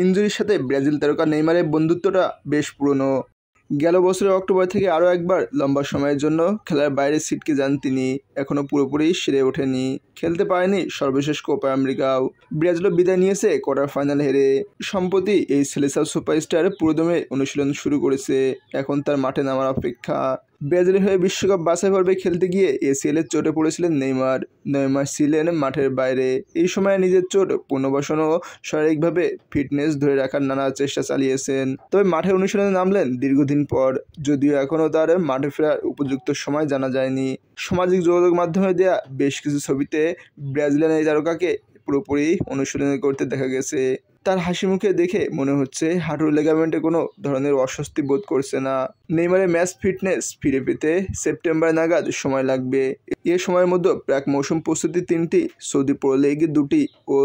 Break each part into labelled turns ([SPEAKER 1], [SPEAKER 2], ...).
[SPEAKER 1] ইনজুরির সাথে ব্রাজিল তারকা নেইমারের বন্ধুত্বটা বেশ পুরনো। গেল বছরের অক্টোবর থেকে আরও একবার লম্বা সময়ের জন্য খেলার বাইরে ছিটকে যান তিনি। এখনও পুরোপুরি সেরে ওঠেনি, খেলতে পারেনি সর্বশেষ কোপা আমেরিকাও। ব্রাজিলও বিদায় নিয়েছে কোয়ার্টার ফাইনাল হেরে। সম্প্রতি এই সেলেসাও সুপারস্টার পুরোদমে অনুশীলন শুরু করেছে, এখন তার মাঠে নামার অপেক্ষা। ব্রাজিলের হয়ে বিশ্বকাপ বাছাই পর্বে খেলতে গিয়ে এসিএলের চোটে পড়েছিলেন নেইমার ছিলেন মাঠের বাইরে। এই সময় নিজের চোট পুনর্বাসন ও শারীরিকভাবে ফিটনেস ধরে রাখার নানা চেষ্টা চালিয়েছেন। তবে মাঠে অনুশীলনে নামলেন দীর্ঘদিন পর, যদিও এখনও তার মাঠে ফেরার উপযুক্ত সময় জানা যায়নি। সামাজিক যোগাযোগ মাধ্যমে দেয়া বেশ কিছু ছবিতে ব্রাজিলিয়ান এই তারকাকে পুরোপুরি অনুশীলন করতে দেখা গেছে। তার হাসি মুখে দেখে মনে হচ্ছে হাঁটুর লিগামেন্টে কোনো ধরনের অস্বস্তি বোধ করছে না। নেইমারের ম্যাচ ফিটনেস ফিরে পেতে সেপ্টেম্বর নাগাদ সময় লাগবে। এ সময়ের মধ্যে প্রাক মৌসুম প্রস্তুতি 3টি, সৌদি প্রো লিগ 2টি ও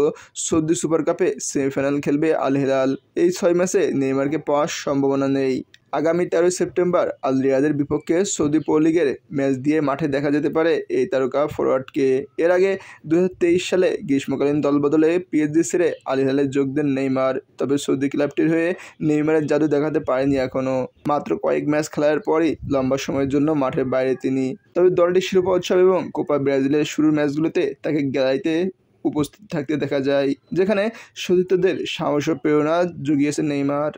[SPEAKER 1] সৌদি সুপার কাপে সেমিফাইনাল খেলবে আল হিলাল। এই 6 ম্যাচে নেইমারকে পাওয়ার সম্ভাবনা নেই। আগামী 13 সেপ্টেম্বর আল রিয়াদের বিপক্ষে সৌদি প্রো লিগের ম্যাচ দিয়ে মাঠে দেখা যেতে পারে এই তারকা ফরোয়ার্ডকে। এর আগে 2023 সালে গ্রীষ্মকালীন দলবদলে পিএসজি ছেড়ে আল হিলালে যোগ দেন নেইমার। তবে সৌদি ক্লাবটির হয়ে নেইমারের জাদু দেখাতে পারেনি এখনও। মাত্র কয়েক ম্যাচ খেলার পরই লম্বা সময়ের জন্য মাঠের বাইরে তিনি। তবে দলটির শিরোপা উৎসব এবং কোপা ব্রাজিলের শুরুর ম্যাচগুলোতে তাকে গ্যালারিতে উপস্থিত থাকতে দেখা যায়, যেখানে সতীর্থদের সাহস ও প্রেরণা জুগিয়েছে নেইমার।